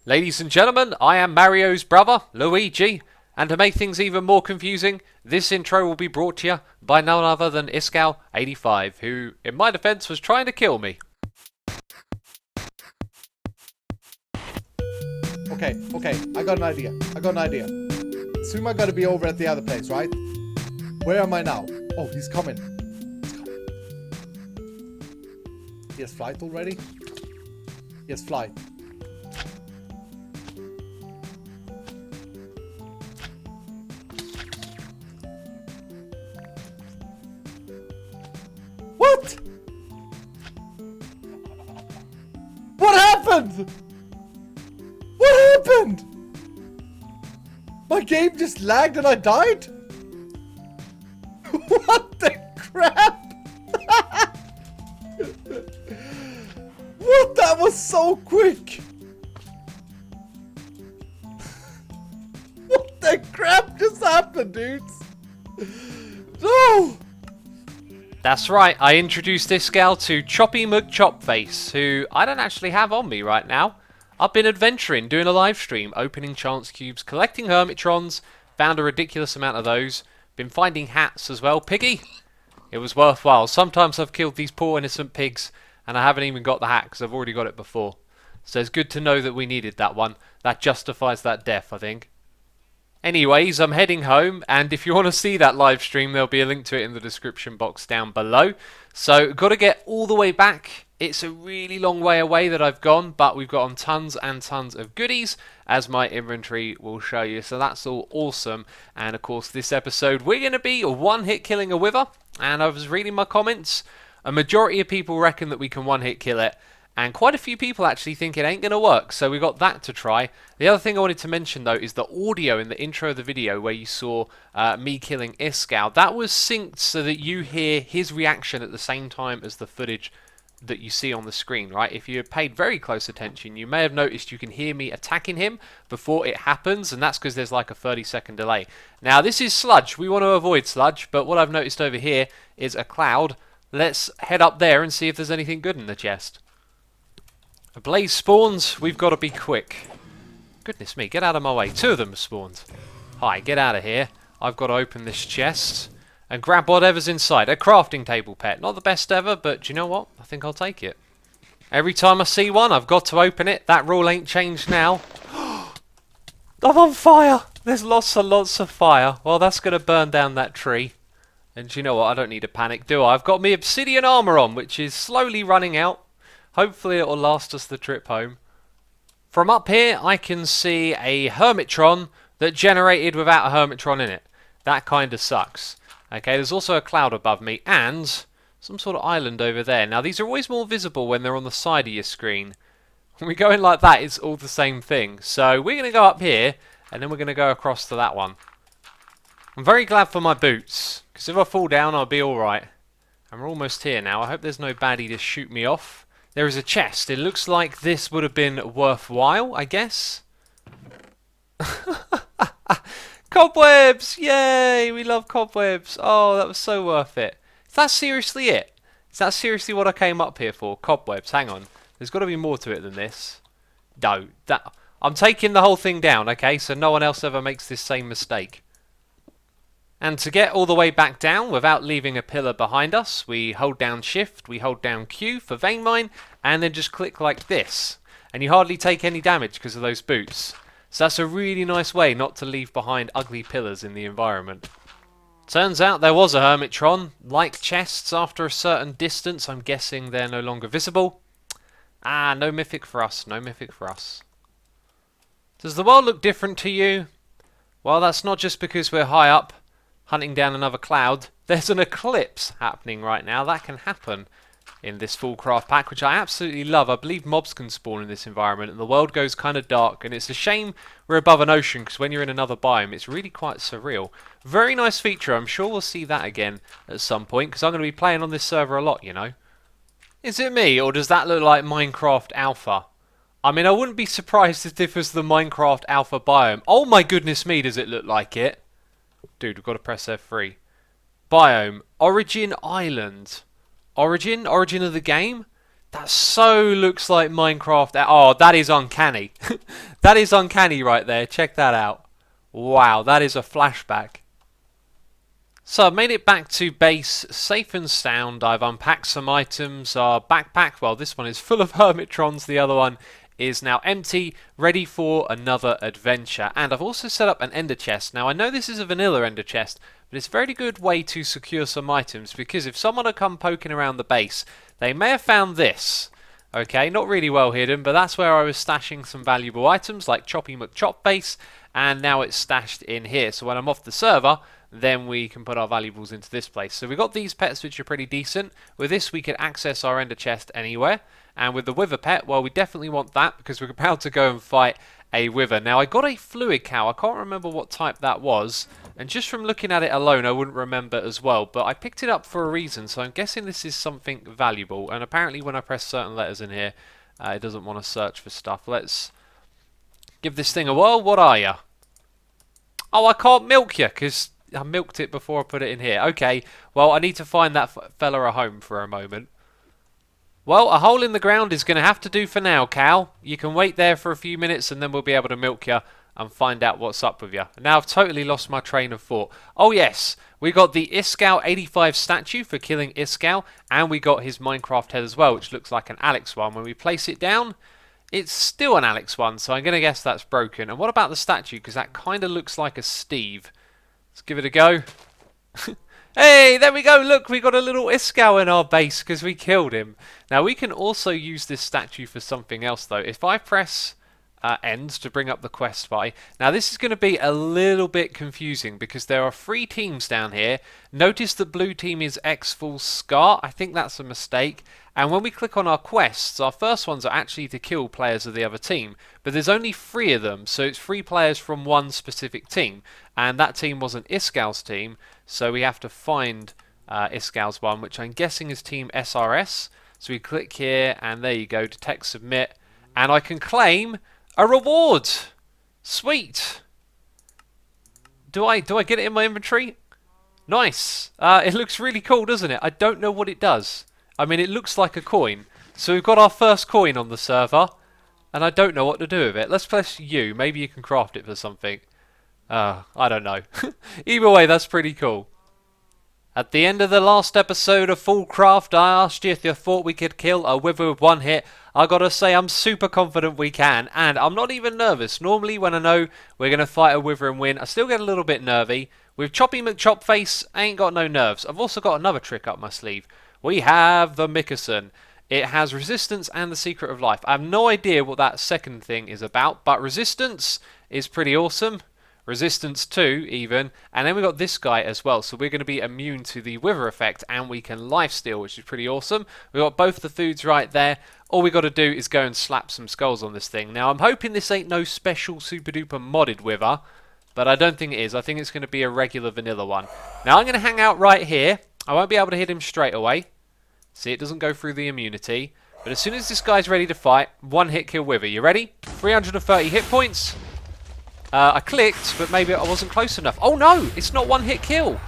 Ladies and gentlemen, I am Mario's brother, Luigi, and to make things even more confusing, this intro will be brought to you by none other than Iskall 85, who, in my defense, was trying to kill me. Okay, I got an idea. Soon I gotta be over at the other place, right? Where am I now? Oh, he's coming. He has flight already? He has flight. What? What happened? What happened? My game just lagged and I died? What the crap? What? That was so quick. What the crap just happened, dudes? No! That's right, I introduced Iskall to Choppy McChopface, who I don't actually have on me right now. I've been adventuring, doing a live stream, opening chance cubes, collecting Hermitrons, found a ridiculous amount of those, been finding hats as well. Piggy, it was worthwhile. Sometimes I've killed these poor innocent pigs and I haven't even got the hat because I've already got it before. So it's good to know that we needed that one. That justifies that death, I think. Anyways, I'm heading home, and if you want to see that live stream, there'll be a link to it in the description box down below. So, got to get all the way back. It's a really long way away that I've gone, but we've got on tons and tons of goodies, as my inventory will show you. So that's all awesome. And of course, this episode, we're going to be one-hit killing a wither. And I was reading my comments. A majority of people reckon that we can one-hit kill it. And quite a few people actually think it ain't going to work, so we got that to try. The other thing I wanted to mention, though, is the audio in the intro of the video where you saw me killing Iskall. That was synced so that you hear his reaction at the same time as the footage that you see on the screen, right? If you paid very close attention, you may have noticed you can hear me attacking him before it happens, and that's because there's like a 30-second delay. Now, this is sludge. We want to avoid sludge, but what I've noticed over here is a cloud. Let's head up there and see if there's anything good in the chest. A blaze spawns, we've got to be quick. Goodness me, get out of my way. Two of them have spawned. Hi, get out of here. I've got to open this chest and grab whatever's inside. A crafting table pet. Not the best ever, but do you know what? I think I'll take it. Every time I see one, I've got to open it. That rule ain't changed now. I'm on fire! There's lots and lots of fire. Well, that's going to burn down that tree. And do you know what? I don't need to panic, do I? I've got me obsidian armor on, which is slowly running out. Hopefully it will last us the trip home. From up here I can see a Hermitron that generated without a Hermitron in it. That kind of sucks. Okay, there's also a cloud above me and some sort of island over there. Now these are always more visible when they're on the side of your screen. When we go in like that, it's all the same thing. So we're going to go up here and then we're going to go across to that one. I'm very glad for my boots, because if I fall down I'll be alright. And we're almost here now. I hope there's no baddie to shoot me off. There is a chest. It looks like this would have been worthwhile, I guess. Cobwebs! Yay! We love cobwebs. Oh, that was so worth it. Is that seriously it? Is that seriously what I came up here for? Cobwebs. Hang on. There's got to be more to it than this. No. I'm taking the whole thing down, okay? So no one else ever makes this same mistake. And to get all the way back down without leaving a pillar behind us, we hold down Shift, we hold down Q for vein mine, and then just click like this. And you hardly take any damage because of those boots. So that's a really nice way not to leave behind ugly pillars in the environment. Turns out there was a Hermitron. Like chests, after a certain distance, I'm guessing they're no longer visible. Ah, no mythic for us, no mythic for us. Does the world look different to you? Well, that's not just because we're high up, hunting down another cloud. There's an eclipse happening right now. That can happen in this FoolCraft pack, which I absolutely love. I believe mobs can spawn in this environment, and the world goes kind of dark, and it's a shame we're above an ocean, because when you're in another biome, it's really quite surreal. Very nice feature. I'm sure we'll see that again at some point, because I'm going to be playing on this server a lot, you know. Is it me, or does that look like Minecraft Alpha? I mean, I wouldn't be surprised if this was the Minecraft Alpha biome. Oh my goodness me, does it look like it? Dude, we've got to press F3. Biome. Origin Island. Origin? Origin of the game? That so looks like Minecraft. Oh, that is uncanny. That is uncanny right there. Check that out. Wow, that is a flashback. So I've made it back to base, safe and sound. I've unpacked some items. Our backpack, well, this one is full of Hermitrons. The other one is now empty, ready for another adventure. And I've also set up an ender chest. Now, I know this is a vanilla ender chest, but it's a very good way to secure some items, because if someone had come poking around the base, they may have found this. Okay, not really well hidden, but that's where I was stashing some valuable items like Choppy McChop base, and now it's stashed in here. So when I'm off the server, then we can put our valuables into this place. So we've got these pets, which are pretty decent. With this, we can access our ender chest anywhere. And with the wither pet, well, we definitely want that, because we're about to go and fight a wither. Now, I got a fluid cow. I can't remember what type that was. And just from looking at it alone, I wouldn't remember as well. But I picked it up for a reason, so I'm guessing this is something valuable. And apparently when I press certain letters in here, it doesn't want to search for stuff. Let's give this thing a whirl. What are you? Oh, I can't milk you, because I milked it before I put it in here. Okay, well, I need to find that fella a home for a moment. Well, a hole in the ground is going to have to do for now, cow. You can wait there for a few minutes and then we'll be able to milk you and find out what's up with you. Now I've totally lost my train of thought. Oh yes, we got the Iskall 85 statue for killing Iskall, and we got his Minecraft head as well, which looks like an Alex one. When we place it down, it's still an Alex one, so I'm going to guess that's broken. And what about the statue? Because that kind of looks like a Steve. Let's give it a go. Hey, there we go. Look, we got a little Iskall in our base because we killed him. Now, we can also use this statue for something else, though. If I press end to bring up the quest by. Now, this is going to be a little bit confusing because there are 3 teams down here. Notice the blue team is xFoolScar. I think that's a mistake. And when we click on our quests, our first ones are actually to kill players of the other team. But there's only 3 of them, so it's 3 players from one specific team. And that team wasn't Iskall's team, so we have to find Iskall's one, which I'm guessing is Team SRS. So we click here, and there you go, detect submit. And I can claim a reward! Sweet! Do I get it in my inventory? Nice! It looks really cool, doesn't it? I don't know what it does. I mean, it looks like a coin. So we've got our first coin on the server, and I don't know what to do with it. Let's press U. Maybe you can craft it for something. I don't know. Either way, that's pretty cool. At the end of the last episode of FoolCraft, I asked you if you thought we could kill a wither with 1 hit. I gotta say, I'm super confident we can, and I'm not even nervous. Normally, when I know we're gonna fight a wither and win, I still get a little bit nervy. With Choppy McChopface, I ain't got no nerves. I've also got another trick up my sleeve. We have the Mickerson. It has resistance and the secret of life. I have no idea what that second thing is about, but resistance is pretty awesome. Resistance 2 even, and then we got this guy as well, so we're going to be immune to the wither effect, and we can lifesteal, which is pretty awesome. We got both the foods right there. All we got to do is go and slap some skulls on this thing. Now I'm hoping this ain't no special super duper modded wither, but I don't think it is. I think it's going to be a regular vanilla one. Now I'm going to hang out right here. I won't be able to hit him straight away. See, it doesn't go through the immunity, but as soon as this guy's ready to fight, 1 hit kill wither. You ready? 330 hit points. I clicked, but maybe I wasn't close enough. Oh no, it's not 1 hit kill.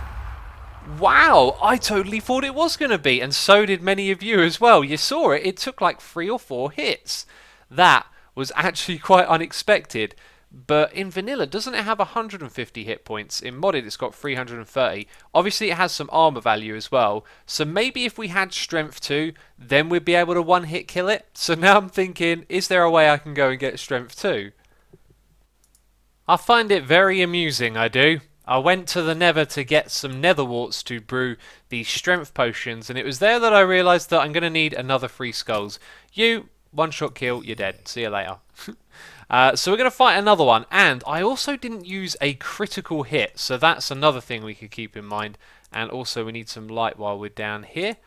Wow, I totally thought it was going to be, and so did many of you as well. You saw it, it took like 3 or 4 hits. That was actually quite unexpected. But in vanilla, doesn't it have 150 hit points? In modded, it's got 330. Obviously, it has some armor value as well. So maybe if we had strength 2, then we'd be able to 1 hit kill it. So now I'm thinking, is there a way I can go and get strength 2? I find it very amusing, I do. I went to the nether to get some nether warts to brew these strength potions, and it was there that I realised that I'm going to need another 3 skulls. You, 1-shot kill, you're dead. See you later. So we're going to fight another one, and I also didn't use a critical hit, so that's another thing we could keep in mind. And also we need some light while we're down here.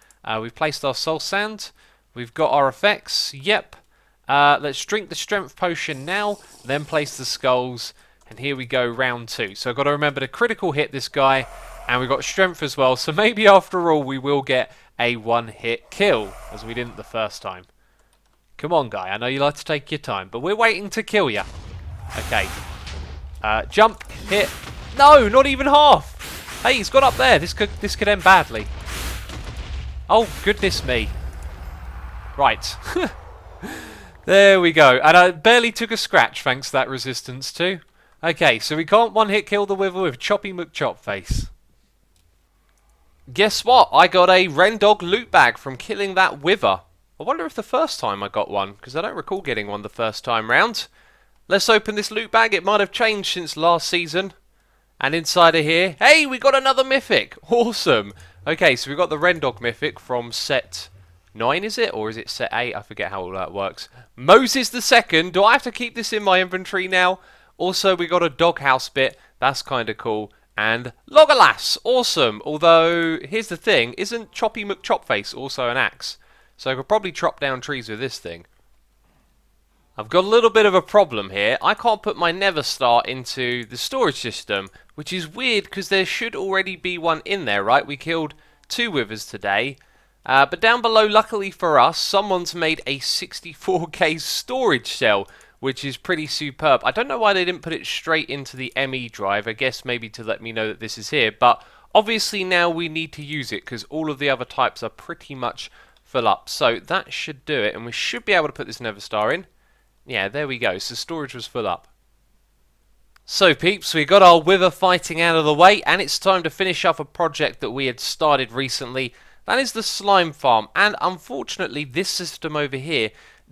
We've placed our soul sand. We've got our effects. Yep. Let's drink the strength potion now, then place the skulls. And here we go, round 2. So I've got to remember to critical hit this guy. And we've got strength as well. So maybe after all we will get a 1-hit kill, as we didn't the first time. Come on, guy. I know you like to take your time, but we're waiting to kill you. Okay. Jump, hit. No, not even half. Hey, he's got up there. This could end badly. Oh, goodness me. Right. There we go. And I barely took a scratch thanks to that resistance too. Okay, so we can't one-hit kill the Wither with Choppy McChopface. Guess what? I got a Rendog loot bag from killing that Wither. I wonder if the first time I got one, because I don't recall getting one the first time round. Let's open this loot bag. It might have changed since last season. And inside of here, hey, we got another mythic. Awesome. Okay, so we got the Rendog mythic from set 9, is it? Or is it set 8? I forget how all that works. Moses the Second. Do I have to keep this in my inventory now? Also, we got a doghouse bit. That's kind of cool. And Logalas. Awesome. Although, here's the thing. Isn't Choppy McChopface also an axe? So I could probably chop down trees with this thing. I've got a little bit of a problem here. I can't put my Nether Star into the storage system, which is weird because there should already be one in there, right? We killed 2 Withers today. But down below, luckily for us, someone's made a 64k storage cell, which is pretty superb. I don't know why they didn't put it straight into the ME drive. I guess maybe to let me know that this is here. But obviously now we need to use it because all of the other types are pretty much full up. So that should do it, and we should be able to put this Nether Star in. Yeah, there we go. So storage was full up. So peeps, we got our Wither fighting out of the way, and it's time to finish off a project that we had started recently. That is the slime farm, and unfortunately this system over here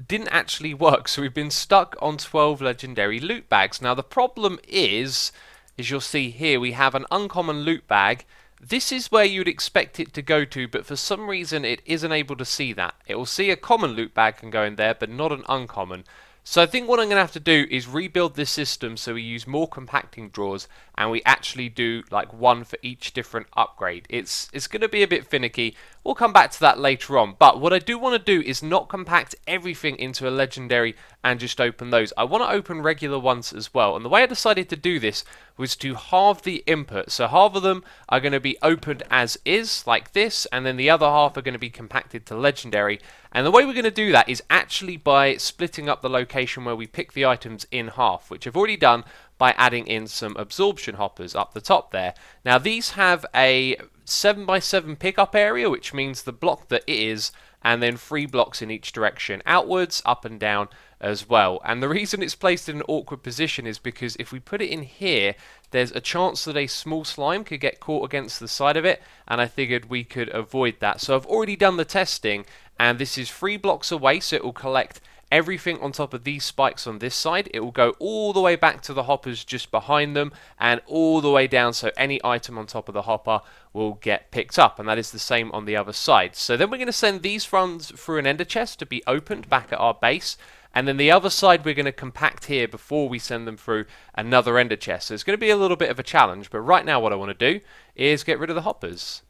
didn't actually work, so we've been stuck on 12 legendary loot bags. Now the problem is, as you'll see here, we have an uncommon loot bag. This is where you'd expect it to go to, but for some reason it isn't able to see that. It will see a common loot bag can go in there, but not an uncommon. So I think what I'm going to have to do is rebuild this system so we use more compacting drawers and we actually do like one for each different upgrade. It's going to be a bit finicky. We'll come back to that later on. But what I do want to do is not compact everything into a legendary and just open those. I want to open regular ones as well. And the way I decided to do this was to halve the input. So half of them are going to be opened as is, like this, and then the other half are going to be compacted to legendary. And the way we're going to do that is actually by splitting up the location where we pick the items in half, which I've already done by adding in some absorption hoppers up the top there. Now these have a 7x7 pickup area, which means the block that it is, and then 3 blocks in each direction, outwards, up and down as well. And the reason it's placed in an awkward position is because if we put it in here, there's a chance that a small slime could get caught against the side of it, and I figured we could avoid that. So I've already done the testing, and this is 3 blocks away, so it will collect everything on top of these spikes on this side. It will go all the way back to the hoppers just behind them and all the way down, so any item on top of the hopper will get picked up, and that is the same on the other side. So then we're going to send these funds through an ender chest to be opened back at our base, and then the other side we're going to compact here before we send them through another ender chest. So it's going to be a little bit of a challenge, but right now what I want to do is get rid of the hoppers.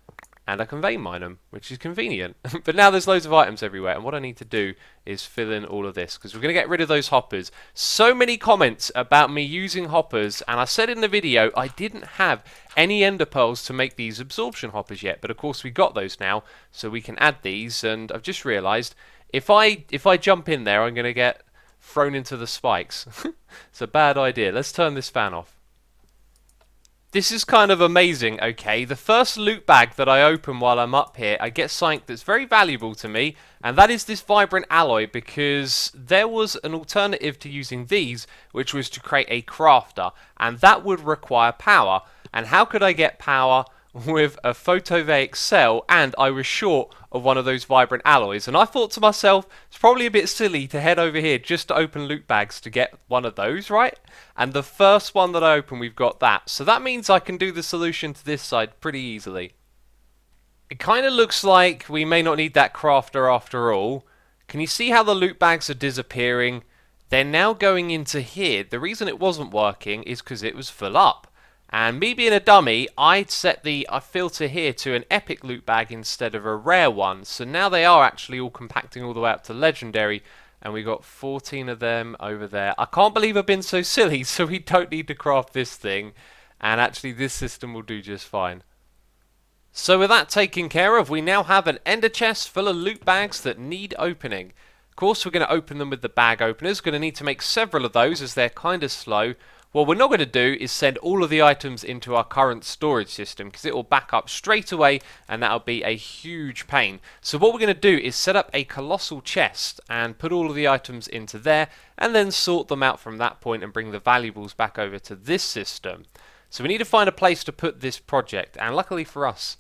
And I can vein mine them, which is convenient. But now there's loads of items everywhere, and what I need to do is fill in all of this, because we're going to get rid of those hoppers. So many comments about me using hoppers, and I said in the video I didn't have any ender pearls to make these absorption hoppers yet, but of course we got those now, so we can add these, and I've just realised if I jump in there I'm going to get thrown into the spikes. It's a bad idea. Let's turn this fan off. This is kind of amazing, okay? The first loot bag that I open while I'm up here, I get something that's very valuable to me, and that is this vibrant alloy, because there was an alternative to using these, which was to create a crafter, and that would require power. And how could I get power with a photovoltaic cell, and I was short of one of those vibrant alloys? And I thought to myself, it's probably a bit silly to head over here just to open loot bags to get one of those, right? And the first one that I open, we've got that. So that means I can do the solution to this side pretty easily. It kind of looks like we may not need that crafter after all. Can you see how the loot bags are disappearing? They're now going into here. The reason it wasn't working is because it was full up. And me being a dummy, I'd set the filter here to an epic loot bag instead of a rare one. So now they are actually all compacting all the way up to legendary. And we got 14 of them over there. I can't believe I've been so silly, so we don't need to craft this thing. And actually this system will do just fine. So with that taken care of, we now have an ender chest full of loot bags that need opening. Of course we're going to open them with the bag openers. Going to need to make several of those as they're kind of slow. What we're not going to do is send all of the items into our current storage system because it will back up straight away and that'll be a huge pain. So what we're going to do is set up a colossal chest and put all of the items into there and then sort them out from that point and bring the valuables back over to this system. So we need to find a place to put this project, and luckily for us,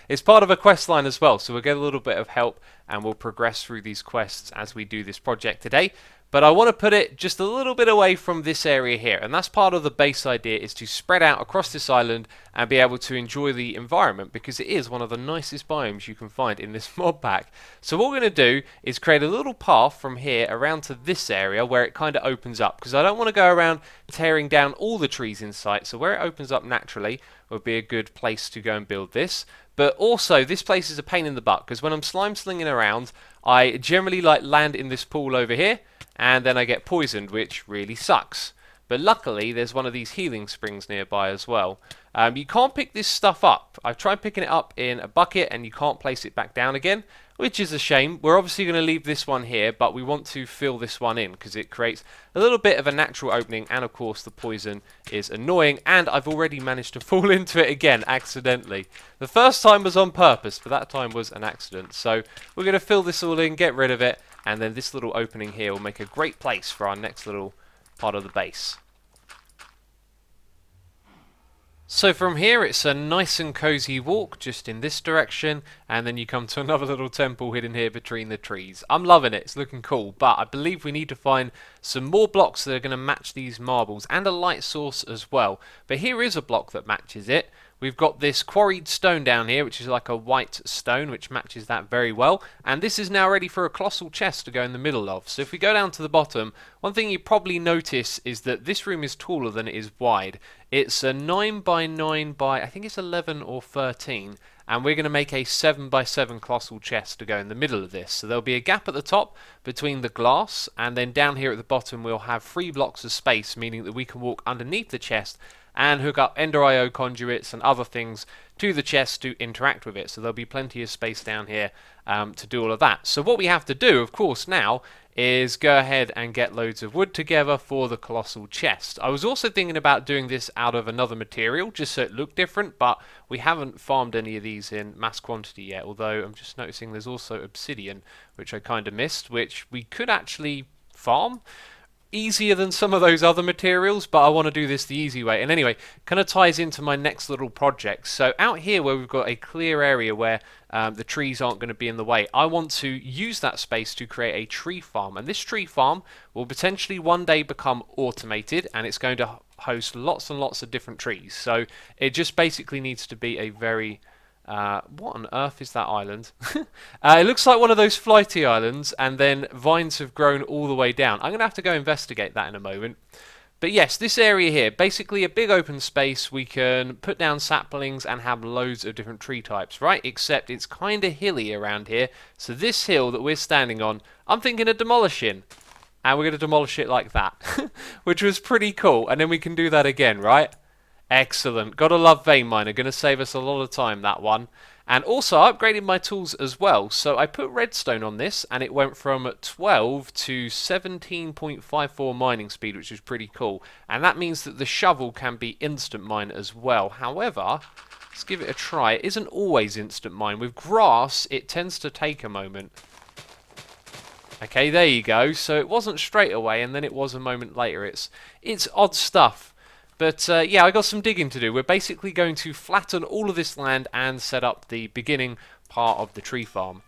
it's part of a quest line as well, so we'll get a little bit of help and we'll progress through these quests as we do this project today. But I want to put it just a little bit away from this area here, and that's part of the base idea, is to spread out across this island and be able to enjoy the environment, because it is one of the nicest biomes you can find in this mod pack. So what we're going to do is create a little path from here around to this area where it kind of opens up, because I don't want to go around tearing down all the trees in sight, so where it opens up naturally would be a good place to go and build this. But also, this place is a pain in the butt, because when I'm slime slinging around, I generally land in this pool over here, and then I get poisoned, which really sucks. But luckily, there's one of these healing springs nearby as well. You can't pick this stuff up. I've tried picking it up in a bucket, and you can't place it back down again, which is a shame. We're obviously going to leave this one here, but we want to fill this one in, because it creates a little bit of a natural opening, and of course the poison is annoying, and I've already managed to fall into it again, accidentally. The first time was on purpose, but that time was an accident. So we're going to fill this all in, get rid of it, and then this little opening here will make a great place for our next little part of the base. So from here it's a nice and cozy walk just in this direction, and then you come to another little temple hidden here between the trees. I'm loving it, it's looking cool, but I believe we need to find some more blocks that are going to match these marbles, and a light source as well. But here is a block that matches it. We've got this quarried stone down here, which is like a white stone, which matches that very well. And this is now ready for a colossal chest to go in the middle of. So if we go down to the bottom, one thing you probably notice is that this room is taller than it is wide. It's a 9 by 9 by, I think it's 11 or 13. And we're going to make a 7 by 7 colossal chest to go in the middle of this. So there'll be a gap at the top between the glass, and then down here at the bottom we'll have 3 blocks of space, meaning that we can walk underneath the chest and hook up Io Conduits and other things to the chest to interact with it. So there'll be plenty of space down here to do all of that. So what we have to do, of course, now is go ahead and get loads of wood together for the colossal chest. I was also thinking about doing this out of another material, just so it looked different, but we haven't farmed any of these in mass quantity yet, although I'm just noticing there's also obsidian, which I kind of missed, which we could actually farm. Easier than some of those other materials, but I want to do this the easy way. And anyway, kind of ties into my next little project. So out here where we've got a clear area where the trees aren't going to be in the way, I want to use that space to create a tree farm. And this tree farm will potentially one day become automated, and it's going to host lots and lots of different trees. So it just basically needs to be a very... what on earth is that island? It looks like one of those flighty islands, and then vines have grown all the way down. I'm going to have to go investigate that in a moment. But yes, this area here, basically a big open space. We can put down saplings and have loads of different tree types, right? Except it's kind of hilly around here. So this hill that we're standing on, I'm thinking of demolishing. And we're going to demolish it like that, which was pretty cool. And then we can do that again, right? Excellent. Gotta love vein miner. Going to save us a lot of time, that one. And also, I upgraded my tools as well. So I put redstone on this, and it went from 12 to 17.54 mining speed, which is pretty cool. And that means that the shovel can be instant mine as well. However, let's give it a try. It isn't always instant mine. With grass, it tends to take a moment. Okay, there you go. So it wasn't straight away, and then it was a moment later. It's odd stuff. But yeah, I got some digging to do. We're basically going to flatten all of this land and set up the beginning part of the tree farm.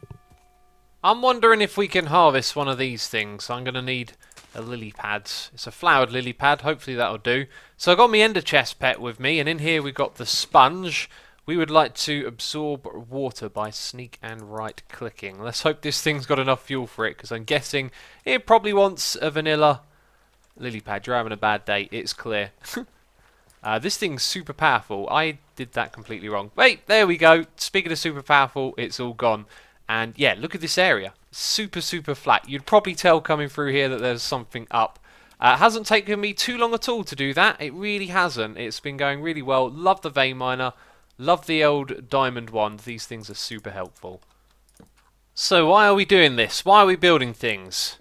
I'm wondering if we can harvest one of these things. I'm going to need a lily pad. It's a flowered lily pad. Hopefully that'll do. So I got my ender chest pet with me, and in here we've got the sponge. We would like to absorb water by sneak and right clicking. Let's hope this thing's got enough fuel for it, because I'm guessing it probably wants a vanilla lily pad. You're having a bad day. It's clear. This thing's super powerful. I did that completely wrong. Wait, there we go. Speaking of super powerful, it's all gone. And yeah, look at this area. Super, super flat. You'd probably tell coming through here that there's something up. It hasn't taken me too long at all to do that. It really hasn't. It's been going really well. Love the vein miner. Love the old diamond wand. These things are super helpful. So why are we doing this? Why are we building things?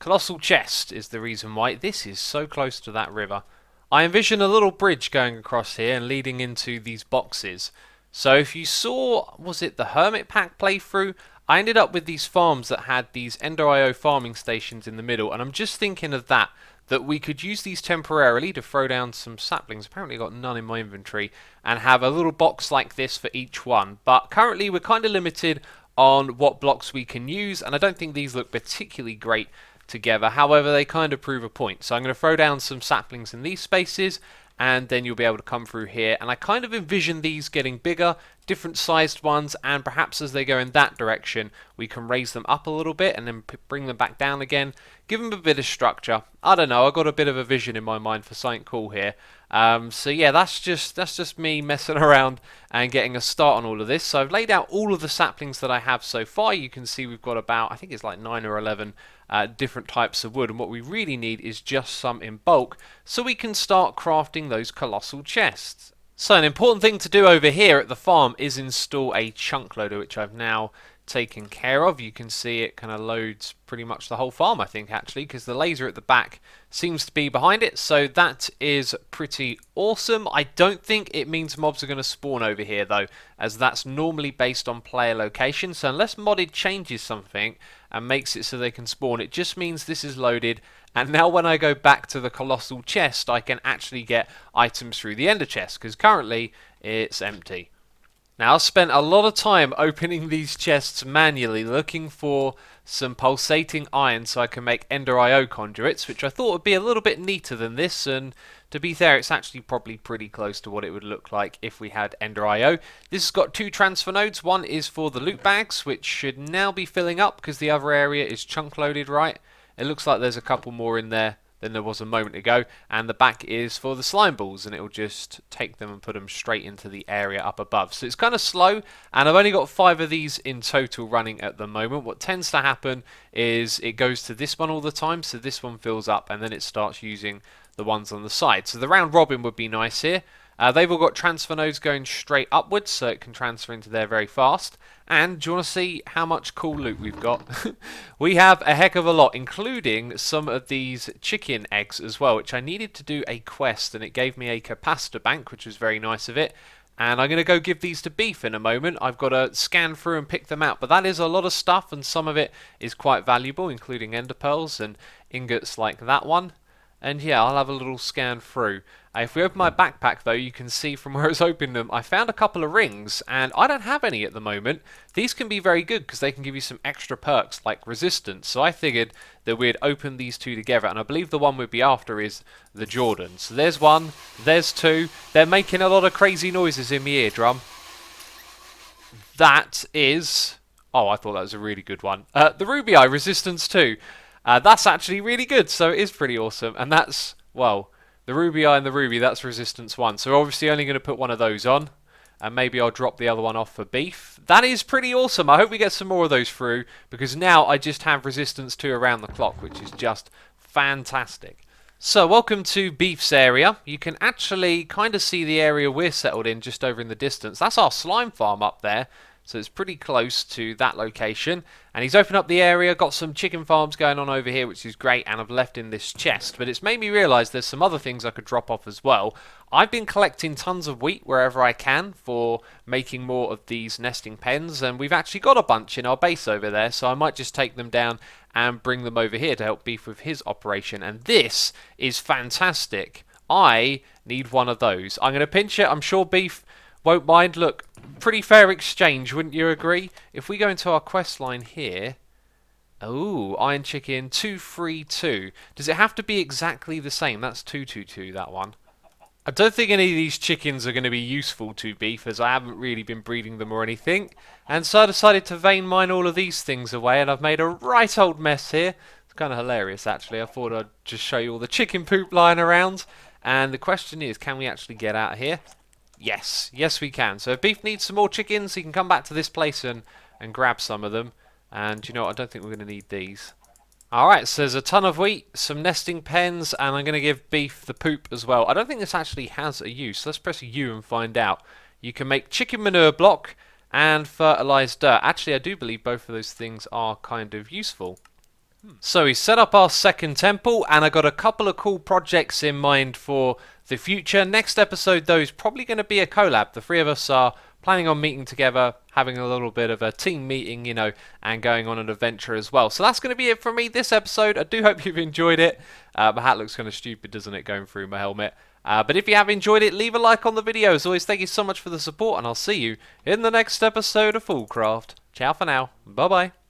Colossal chest is the reason why. This is so close to that river. I envision a little bridge going across here and leading into these boxes. So if you saw, was it the Hermit Pack playthrough? I ended up with these farms that had these Ender.io farming stations in the middle, and I'm just thinking of that we could use these temporarily to throw down some saplings. Apparently I got none in my inventory, and have a little box like this for each one. But currently we're kind of limited on what blocks we can use, and I don't think these look particularly great together. However, they kind of prove a point. So I'm going to throw down some saplings in these spaces, and then you'll be able to come through here. And I kind of envision these getting bigger, different sized ones, and perhaps as they go in that direction, we can raise them up a little bit and then bring them back down again, give them a bit of structure. I don't know, I got a bit of a vision in my mind for something cool here. So yeah, that's just me messing around and getting a start on all of this. So I've laid out all of the saplings that I have so far. You can see we've got about, I think it's like 9 or 11 different types of wood, and what we really need is just some in bulk so we can start crafting those colossal chests. So an important thing to do over here at the farm is install a chunk loader, which I've now taken care of. You can see it kind of loads pretty much the whole farm, I think, actually, because the laser at the back seems to be behind it, so that is pretty awesome. I don't think it means mobs are going to spawn over here though, as that's normally based on player location, so unless modded changes something and makes it so they can spawn, it just means this is loaded, and now when I go back to the colossal chest I can actually get items through the ender chest, because currently it's empty. Now, I've spent a lot of time opening these chests manually, looking for some pulsating iron so I can make Io Conduits, which I thought would be a little bit neater than this, and to be fair, it's actually probably pretty close to what it would look like if we had Io. This has got 2 transfer nodes. One is for the loot bags, which should now be filling up because the other area is chunk loaded, right? It looks like there's a couple more in there than there was a moment ago, and the back is for the slime balls, and it will just take them and put them straight into the area up above. So it's kind of slow, and I've only got 5 of these in total running at the moment. What tends to happen is it goes to this one all the time, so this one fills up and then it starts using the ones on the side. So the round robin would be nice here. They've all got transfer nodes going straight upwards, so it can transfer into there very fast. And do you want to see how much cool loot we've got? We have a heck of a lot, including some of these chicken eggs as well, which I needed to do a quest, and it gave me a capacitor bank, which was very nice of it. And I'm going to go give these to Beef in a moment. I've got to scan through and pick them out, but that is a lot of stuff, and some of it is quite valuable, including ender pearls and ingots like that one. And yeah, I'll have a little scan through. If we open my backpack though, you can see from where I was opening them, I found a couple of rings, and I don't have any at the moment. These can be very good because they can give you some extra perks like resistance. So I figured that we'd open these 2 together, and I believe the one we'd be after is the Jordan. So there's 1, there's 2. They're making a lot of crazy noises in my eardrum. That is... oh, I thought that was a really good one. The Ruby Eye, resistance 2. That's actually really good, so it is pretty awesome. And that's, well, the Ruby Eye and the Ruby, that's resistance 1. So we're obviously only going to put one of those on, and maybe I'll drop the other one off for Beef. That is pretty awesome. I hope we get some more of those through, because now I just have resistance 2 around the clock, which is just fantastic. So welcome to Beef's area. You can actually kind of see the area we're settled in just over in the distance. That's our slime farm up there. So it's pretty close to that location. And he's opened up the area, got some chicken farms going on over here, which is great, and I've left in this chest. But it's made me realise there's some other things I could drop off as well. I've been collecting tons of wheat wherever I can for making more of these nesting pens, and we've actually got a bunch in our base over there, so I might just take them down and bring them over here to help Beef with his operation. And this is fantastic. I need one of those. I'm going to pinch it. I'm sure Beef won't mind. Look, pretty fair exchange, wouldn't you agree? If we go into our quest line here... oh, Iron Chicken 232. Does it have to be exactly the same? That's 222, that one. I don't think any of these chickens are going to be useful to Beef, as I haven't really been breeding them or anything. And so I decided to vein mine all of these things away, and I've made a right old mess here. It's kind of hilarious, actually. I thought I'd just show you all the chicken poop lying around. And the question is, can we actually get out of here? Yes, yes we can. So if Beef needs some more chickens, he can come back to this place and grab some of them. And you know what, I don't think we're going to need these. Alright, so there's a ton of wheat, some nesting pens, and I'm going to give Beef the poop as well. I don't think this actually has a use. Let's press U and find out. You can make chicken manure block and fertilized dirt. Actually, I do believe both of those things are kind of useful. So we set up our second temple, and I got a couple of cool projects in mind for the future. Next episode, though, is probably going to be a collab. The three of us are planning on meeting together, having a little bit of a team meeting, you know, and going on an adventure as well. So that's going to be it from me this episode. I do hope you've enjoyed it. My hat looks kind of stupid, doesn't it, going through my helmet? But if you have enjoyed it, leave a like on the video. As always, thank you so much for the support, and I'll see you in the next episode of FoolCraft. Ciao for now. Bye-bye.